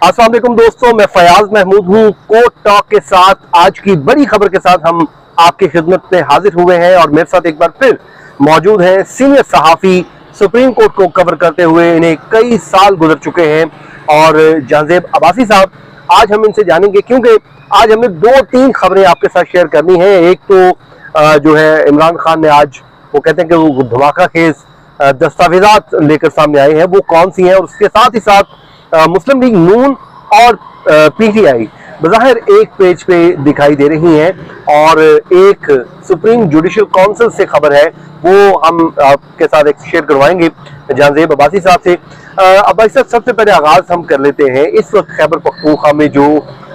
अस्सलाम वालेकुम दोस्तों, मैं फयाज महमूद हूँ कोर्ट टॉक के साथ। आज की बड़ी खबर के साथ हम आपकी खिदमत में हाजिर हुए हैं और मेरे साथ एक बार फिर मौजूद हैं सीनियर सहाफ़ी, सुप्रीम कोर्ट को कवर करते हुए इन्हें कई साल गुजर चुके हैं और जहांजेब अब्बासी साहब। आज हम इनसे जानेंगे क्योंकि आज हमें 2-3 खबरें आपके साथ शेयर करनी है। एक तो जो है इमरान खान ने आज वो कहते हैं कि वो धमाका खेज दस्तावेजात लेकर सामने आए हैं, वो कौन सी हैं, और उसके साथ ही साथ मुस्लिम लीग नून और पीटीआई बज़ाहिर एक पेज पे दिखाई दे रही हैं और एक सुप्रीम जुडिशल काउंसिल से खबर है, वो हम आपके साथ एक शेयर करवाएंगे जहांजेब अब्बासी साहब से। अब्बासी साहब, सबसे पहले आगाज हम कर लेते हैं। इस वक्त खैबर पख्तूनख्वा में जो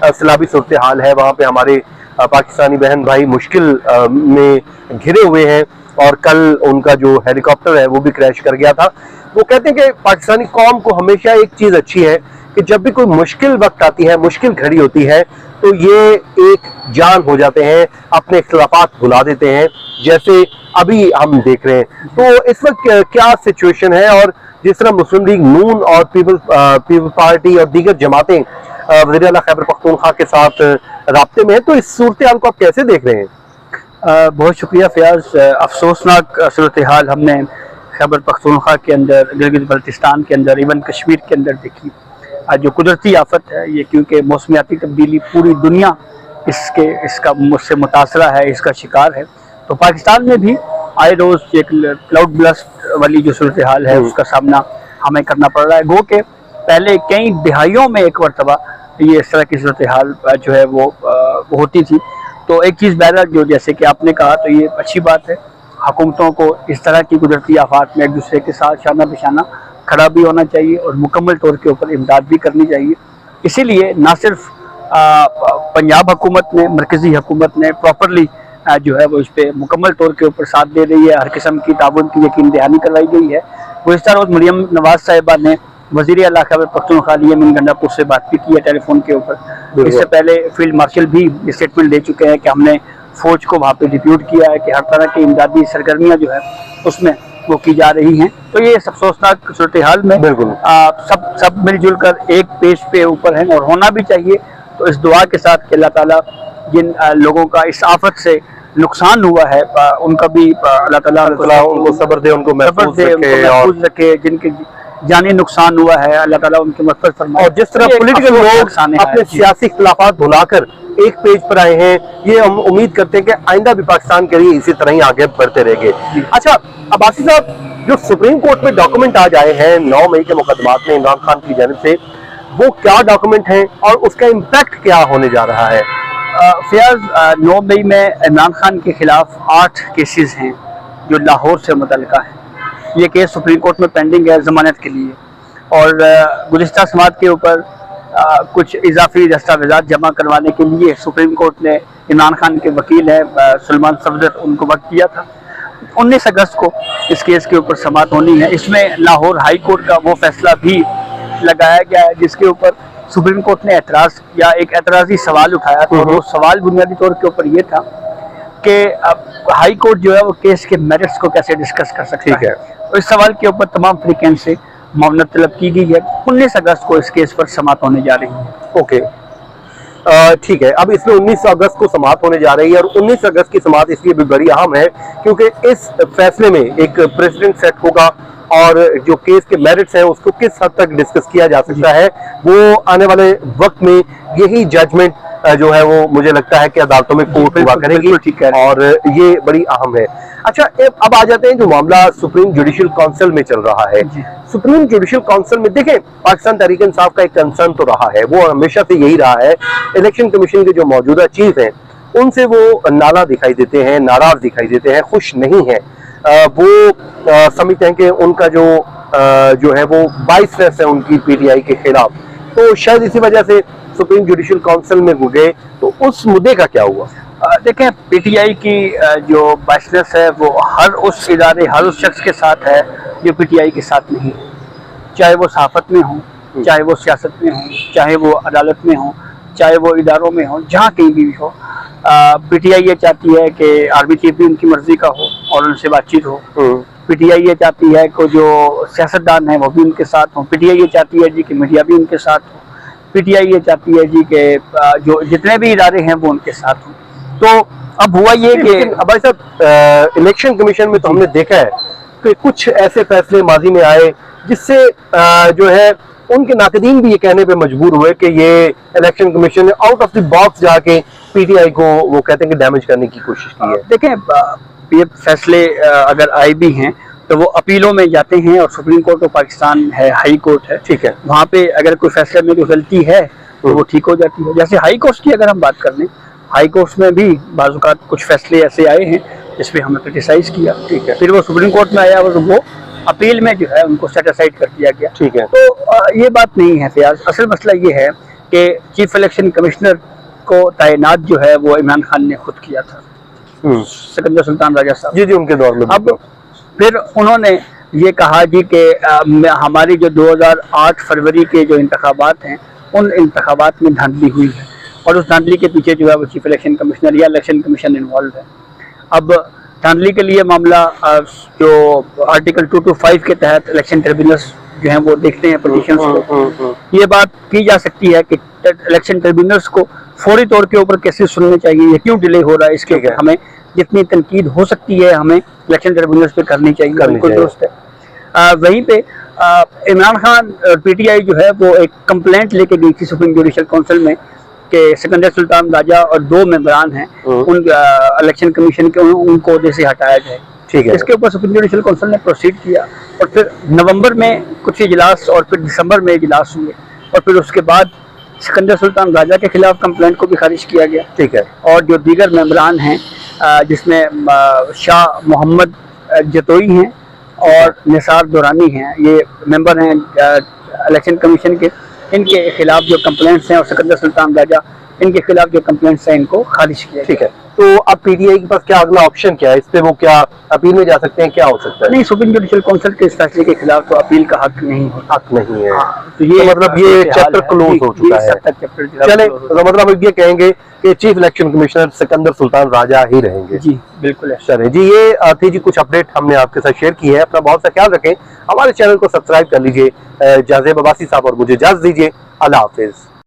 सैलाबी सूरत हाल है, वहाँ पे हमारे पाकिस्तानी बहन भाई मुश्किल में घिरे हुए हैं और कल उनका जो हेलीकॉप्टर है वो भी क्रैश कर गया था। वो कहते हैं कि पाकिस्तानी कौम को हमेशा एक चीज अच्छी है कि जब भी कोई मुश्किल वक्त आती है, मुश्किल घड़ी होती है, तो ये एक जान हो जाते हैं, अपने इख्तिलाफात भुला देते हैं, जैसे अभी हम देख रहे हैं। तो इस वक्त क्या सिचुएशन है, और जिस तरह मुस्लिम लीग नून और पीपल पार्टी और दीगर जमातें वज़ीर आला खैबर पख्तूनख्वा के साथ राब्ते में है, तो इस सूरत हाल को आप कैसे देख रहे हैं? बहुत शुक्रिया फयाज। अफसोसनाक सूरत हाल हमने खैबर पख्तूनख्वा के अंदर, गिलगित बल्तिस्तान के अंदर, इवन कश्मीर के अंदर देखी। जो कुदरती आफत है ये, क्योंकि मौसमियाती तब्दीली पूरी दुनिया इसका मुझसे मुतासरा है, इसका शिकार है। तो पाकिस्तान में भी आए रोज़ एक क्लाउड ब्लस्ट वाली जो सूरत हाल है उसका सामना हमें करना पड़ रहा है। गो के पहले कई दिहाइयों में एक मरतबा ये इस तरह की सूरत हाल जो है वो होती थी। तो एक चीज़ बहरहाल जो जैसे कि आपने कहा, तो ये अच्छी बात है, हुकूमतों को इस तरह की कुदरती आफात में एक दूसरे के साथ शाना बिशाना खड़ा भी होना चाहिए और मुकम्मल तौर के ऊपर इमदाद भी करनी चाहिए। इसीलिए ना सिर्फ पंजाब हुकूमत ने, मरकज़ी हुकूमत ने प्रॉपरली जो है वो इस पर मुकम्मल तौर के ऊपर साथ दे रही है, हर किस्म की ताउन की यकीन दहानी करवाई गई है। गुज़िश्ता रोज़ मरियम नवाज साहिबा ने वज़ीर आला खैबर पख्तूनख्वा यमीन गंडापुर से बात भी की है टेलीफोन के ऊपर। इससे पहले फील्ड मार्शल भी स्टेटमेंट दे चुके हैं कि हमने फौज को वहाँ पे डिप्यूट किया है कि हर तरह की इमदादी सरगर्मियाँ जो है उसमें वो की जा रही हैं। तो ये अफसोसनाक सूरत हाल में बिल्कुल सब मिलजुल कर एक पेज पे ऊपर हैं और होना भी चाहिए। तो इस दुआ के साथ कि अल्लाह ताला जिन लोगों का इस आफत से नुकसान हुआ है उनका भी अल्लाह ताला उनको सब्र दे, उनको महफूज रखे। जिनके जानी नुकसान हुआ है अल्लाह ताला उनकी मग़फ़िरत फरमाए। और जिस तरह पॉलिटिकल लोग अपने सियासी इख्तिलाफात भुलाकर एक पेज पर आए हैं, ये हम उम्मीद करते हैं कि आइंदा भी पाकिस्तान के लिए इसी तरह ही आगे बढ़ते रहेंगे। अच्छा अब्बासी साहब, जो सुप्रीम कोर्ट में डॉक्यूमेंट आज आए हैं 9 मई के मुकदमात में इमरान खान की जानिब से, वो क्या डॉक्यूमेंट हैं और उसका इम्पैक्ट क्या होने जा रहा है? फयाज, 9 मई में इमरान खान के खिलाफ 8 केसेस हैं जो लाहौर से मुतल्लिका है। ये केस सुप्रीम कोर्ट में पेंडिंग है जमानत के लिए, और गुज़िश्ता समात के ऊपर कुछ इजाफी दस्तावेजात जमा करवाने के लिए सुप्रीम कोर्ट ने इमरान खान के वकील हैं सलमान सफदर, उनको वक्त दिया था। 19 अगस्त को इस केस के ऊपर समाअत होनी है। इसमें लाहौर हाई कोर्ट का वो फैसला भी लगाया गया है जिसके ऊपर सुप्रीम कोर्ट ने एतराज़ या एक एतराज़ी सवाल उठाया था। वो सवाल बुनियादी तौर के ऊपर ये था कि हाई कोर्ट जो है वो केस के मेरिट्स को कैसे डिस्कस कर सकता है। तो इस सवाल के ऊपर तमाम फ्रीकें से मामलत तलब की गई है। 19 अगस्त को इस केस पर समाअत होने जा रही है। ओके, ठीक है। अब इसमें 19 अगस्त को समाअत होने जा रही है, और 19 अगस्त की समाअत इसलिए भी बड़ी अहम है क्योंकि इस फैसले में एक प्रेसिडेंट सेट होगा और जो केस के मेरिट्स हैं उसको किस हद तक डिस्कस किया जा सकता है, वो आने वाले वक्त में यही जजमेंट जो है वो मुझे लगता है कि अदालतों में कोर्ट हुआ करेगी, और ये बड़ी अहम है। अच्छा, अब आ जाते हैं जो मामला सुप्रीम जुडिशल काउंसिल में चल रहा है। सुप्रीम जुडिशल काउंसिल में देखें, पाकिस्तान तहरीक इंसाफ का एक कंसर्न तो रहा है, वो हमेशा से यही रहा है। इलेक्शन कमीशन के जो मौजूदा चीफ हैं उनसे वो नाला दिखाई देते हैं, नाराज दिखाई देते हैं, खुश नहीं है। वो समझते हैं कि उनका जो है वो बाइसनेस है उनकी पीटीआई के खिलाफ, तो शायद इसी वजह से सुप्रीम जुडिशल काउंसिल में गए। तो उस मुद्दे का क्या हुआ? देखें, पीटीआई की जो बाइसनेस है वो हर उस इदारे, हर उस शख्स के साथ है जो पीटीआई के साथ नहीं है, चाहे वो सहाफत में हो, चाहे वो सियासत में हो, चाहे वो अदालत में हो, चाहे वो इदारों में हो, जहाँ कहीं भी हो। पीटीआई ये चाहती है कि आर्मी चीफ भी उनकी मर्जी का हो और उनसे बातचीत हो। पीटीआई ये चाहती है कि जो सियासतदान हैं वो भी उनके साथ हों। पीटीआई ये चाहती है जी कि मीडिया भी उनके साथ हो। पीटीआई ये चाहती है जी कि जो जितने भी इदारे हैं वो उनके साथ हों। तो अब हुआ ये कि भाई साहब, इलेक्शन कमीशन में तो हमने देखा है कि कुछ ऐसे फैसले माजी में आए जिससे जो है उनके नाकदीन भी ये कहने पे मजबूर हुए कि ये इलेक्शन कमीशन ने आउट ऑफ द बॉक्स जाके पीटीआई को वो कहते हैं कि डैमेज करने की कोशिश की है। देखें, ये फैसले अगर आए भी हैं तो वो अपीलों में जाते हैं और सुप्रीम कोर्ट ऑफ पाकिस्तान है, हाई कोर्ट है, ठीक है, वहाँ पे अगर कोई फैसले में कोई गलती है तो वो ठीक हो जाती है। जैसे हाई कोर्ट की अगर हम बात कर लें, हाई कोर्ट में भी बाज़-औक़ात कुछ फैसले ऐसे आए हैं जिसपे हमने क्रिटिसाइज किया, ठीक है, फिर वो सुप्रीम कोर्ट में आया और वो अपील में जो है उनको सेटिसाइड कर दिया गया, ठीक है। तो ये बात नहीं है फयाज, असल मसला ये है कि चीफ इलेक्शन कमिश्नर को तैनात जो है वो इमरान खान ने खुद किया था, सिकंदर सुल्तान राजा साहब, जी उनके दौर में। अब फिर उन्होंने ये कहा जी कि हमारी जो 2008 फरवरी के जो इंतखाबात हैं उन इंतखाबात में धांधली हुई है और उस धांधली के पीछे जो है वो चीफ इलेक्शन कमिश्नर या इलेक्शन कमीशन इन्वॉल्व है। अब धांधली के लिए मामला जो आर्टिकल 225 के तहत इलेक्शन ट्रिब्यूनल्स जो हैं वो देखते हैं पिटीशंस को। ये बात की जा सकती है कि इलेक्शन ट्रिब्यूनल्स को फौरी तौर के ऊपर केसेस सुनने चाहिए, ये क्यों डिले हो रहा है, इसके ऊपर हमें जितनी तनकीद हो सकती है हमें इलेक्शन ट्रिब्यूनल्स पे करनी चाहिए, बिल्कुल दुरुस्त है। वहीं पे इमरान खान पीटीआई जो है वो एक कंप्लेंट लेके गई थी सुप्रीम जुडिशल काउंसिल में कि सिकंदर सुल्तान राजा और 2 मेंबरान हैं उन इलेक्शन कमीशन के, उनको ओहदे से हटाया जाए, ठीक है। इसके ऊपर सुप्रीम जुडिशल काउंसिल ने प्रोसीड किया और फिर नवंबर में कुछ इजलास और फिर दिसंबर में इजलास हुए और फिर उसके बाद सिकंदर सुल्तान राजा के खिलाफ कंप्लेंट को भी खारिज किया गया, ठीक है। और जो दीगर मेंबरान हैं जिसमें शाह मोहम्मद जतोई हैं और निसार दुरानी हैं, ये मेंबर हैं इलेक्शन कमीशन के, इनके खिलाफ जो कंप्लेंट्स हैं और सिकंदर सुल्तान राजा इनके खिलाफ जो कंप्लेंट्स हैं इनको खारिज किया, ठीक है। तो अब पीटीआई के पास क्या अगला ऑप्शन क्या है, इस पे वो क्या अपील में जा सकते हैं, क्या हो सकता है? नहीं, सुप्रीम जुडिशल काउंसिल के इस फैसले के खिलाफ तो अपील का हक नहीं है, तो ये मतलब ये चैप्टर क्लोज हो चुका है। चले, तो मतलब अब ये कहेंगे कि chief election commissioner Sikandar Sultan Raja ही रहेंगे। जी बिल्कुल है। चले जी, ये थी जी कुछ अपडेट हमने आपके साथ शेयर की है। अपना बहुत सा ख्याल रखें, हमारे चैनल को सब्सक्राइब कर लीजिए। जाज़ेब अब्बासी साहब और मुझे इजाज़त दीजिए। अल्लाह हाफिज।